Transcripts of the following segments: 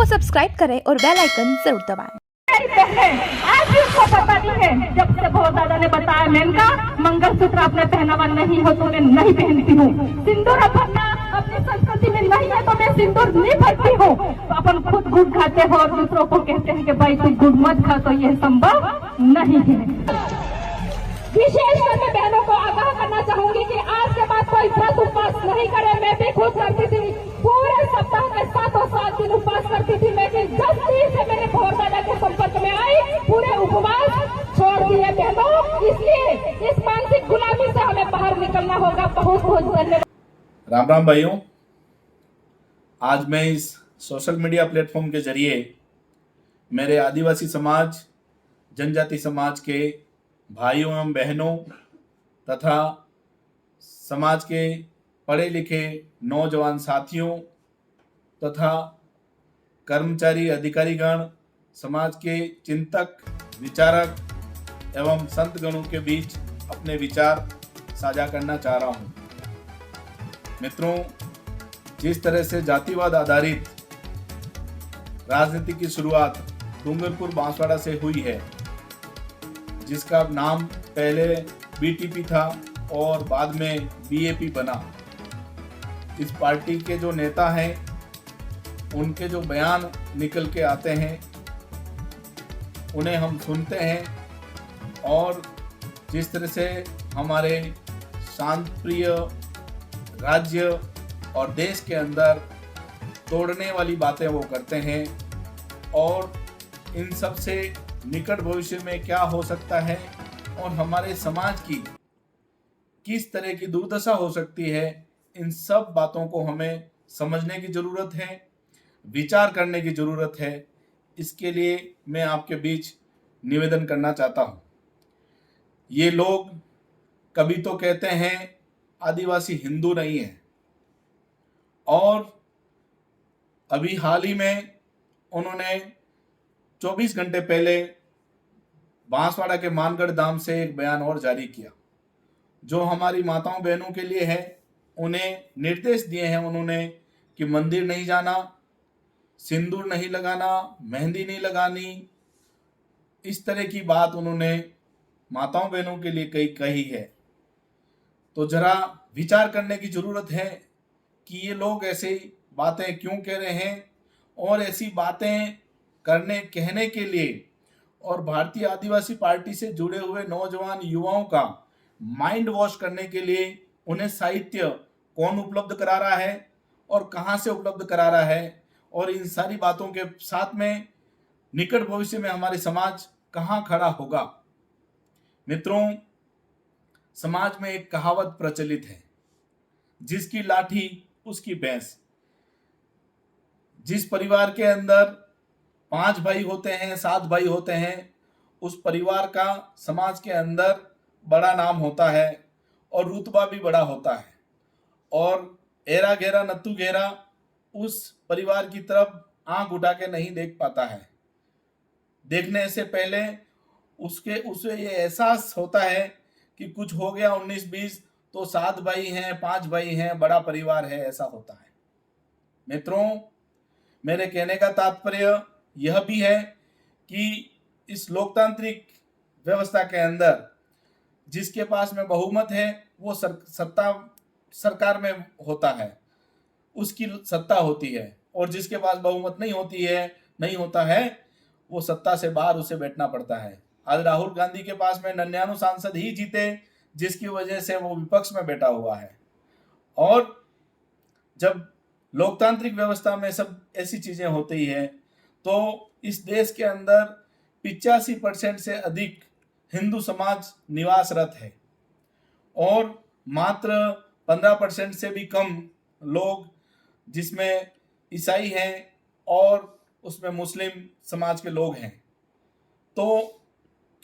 को सब्सक्राइब करें और बेल आइकन जरूर दबाएं। आज भी उसको पता नहीं है। जब से बहुत दादा ने बताया मेनका मंगलसूत्र आपने पहना हुआ नहीं हो तो मैं नहीं पहनती हूँ, सिंदूर भरना अपनी संस्कृति में नहीं है तो मैं सिंदूर नहीं भरती हूँ। अपन खुद गुड़ खाते हो और दूसरों को कहते हैं कि भाई तू गुड़ मत खा, तो यह संभव नहीं है। विशेषकर मैं बहनों को आगाह करना चाहूंगी कि आज के बाद कोई व्रत उपवास नहीं करे। मैं भी खुद करती थी, पूरे सप्ताह में 7 दिन उपवास करती थी, लेकिन जब से मेरे भोर दादा के संपर्क में आई पूरे उपवास छोड़ दिए बहनों। इसलिए इस मानसिक गुलामी से हमें बाहर निकलना होगा। बहुत बहुत धन्यवाद। राम राम भाइयों, आज मैं इस सोशल मीडिया प्लेटफॉर्म के जरिए मेरे आदिवासी समाज, जनजाति समाज के भाइयों एवं बहनों तथा समाज के पढ़े लिखे नौजवान साथियों तथा कर्मचारी अधिकारीगण, समाज के चिंतक, विचारक एवं संतगणों के बीच अपने विचार साझा करना चाह रहा हूँ। मित्रों, जिस तरह से जातिवाद आधारित राजनीति की शुरुआत डूंगरपुर बांसवाड़ा से हुई है, जिसका नाम पहले बीटीपी था और बाद में बीएपी बना। इस पार्टी के जो नेता हैं, उनके जो बयान निकल के आते हैं उन्हें हम सुनते हैं और जिस तरह से हमारे शांतिप्रिय राज्य और देश के अंदर तोड़ने वाली बातें वो करते हैं और इन सब से निकट भविष्य में क्या हो सकता है और हमारे समाज की किस तरह की दुर्दशा हो सकती है, इन सब बातों को हमें समझने की ज़रूरत है, विचार करने की ज़रूरत है। इसके लिए मैं आपके बीच निवेदन करना चाहता हूँ। ये लोग कभी तो कहते हैं आदिवासी हिंदू नहीं है, और अभी हाल ही में उन्होंने 24 घंटे पहले बांसवाड़ा के मानगढ़ धाम से एक बयान और जारी किया, जो हमारी माताओं बहनों के लिए है। उन्हें निर्देश दिए हैं उन्होंने कि मंदिर नहीं जाना, सिंदूर नहीं लगाना, मेहंदी नहीं लगानी, इस तरह की बात उन्होंने माताओं बहनों के लिए कही है। तो जरा विचार करने की ज़रूरत है कि ये लोग ऐसी बातें क्यों कह रहे हैं और ऐसी बातें कहने के लिए और भारतीय आदिवासी पार्टी से जुड़े हुए नौजवान युवाओं का माइंड वॉश करने के लिए उन्हें साहित्य कौन उपलब्ध करा रहा है और कहां से उपलब्ध करा रहा है, और इन सारी बातों के साथ में निकट भविष्य में हमारे समाज कहां खड़ा होगा। मित्रों, समाज में एक कहावत प्रचलित है, जिसकी लाठी उसकी भैंस। जिस परिवार के अंदर 5 भाई होते हैं, 7 भाई होते हैं, उस परिवार का समाज के अंदर बड़ा नाम होता है और रुतबा भी बड़ा होता है, और एरा घेरा नत्थु घेरा उस परिवार की तरफ आंख उठा के नहीं देख पाता है। देखने से पहले उसे ये एहसास होता है कि कुछ हो गया 19-20 तो 7 भाई हैं, 5 भाई हैं, बड़ा परिवार है, ऐसा होता है। मित्रों, मेरे कहने का तात्पर्य यह भी है कि इस लोकतांत्रिक व्यवस्था के अंदर जिसके पास में बहुमत है वो सत्ता सरकार में होता है, उसकी सत्ता होती है, और जिसके पास बहुमत नहीं होता है वो सत्ता से बाहर उसे बैठना पड़ता है। आज राहुल गांधी के पास में 99 सांसद ही जीते, जिसकी वजह से वो विपक्ष में बैठा हुआ है। और जब लोकतांत्रिक व्यवस्था में सब ऐसी चीजें होती हैं तो इस देश के अंदर 85% से अधिक हिंदू समाज निवासरत है और मात्र 15% से भी कम लोग जिसमें ईसाई हैं और उसमें मुस्लिम समाज के लोग हैं। तो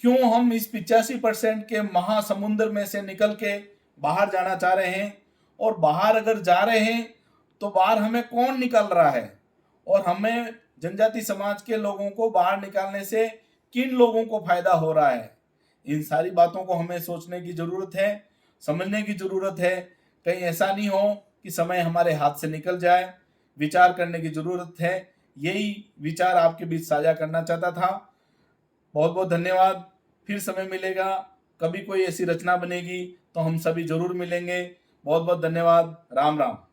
क्यों हम इस 85% के महासमुंदर में से निकल के बाहर जाना चाह रहे हैं, और बाहर अगर जा रहे हैं तो बाहर हमें कौन निकाल रहा है, और हमें जनजाति समाज के लोगों को बाहर निकालने से किन लोगों को फायदा हो रहा है। इन सारी बातों को हमें सोचने की जरूरत है, समझने की जरूरत है। कहीं ऐसा नहीं हो कि समय हमारे हाथ से निकल जाए। विचार करने की जरूरत है। यही विचार आपके बीच साझा करना चाहता था। बहुत बहुत धन्यवाद। फिर समय मिलेगा, कभी कोई ऐसी रचना बनेगी तो हम सभी जरूर मिलेंगे। बहुत बहुत धन्यवाद। राम राम।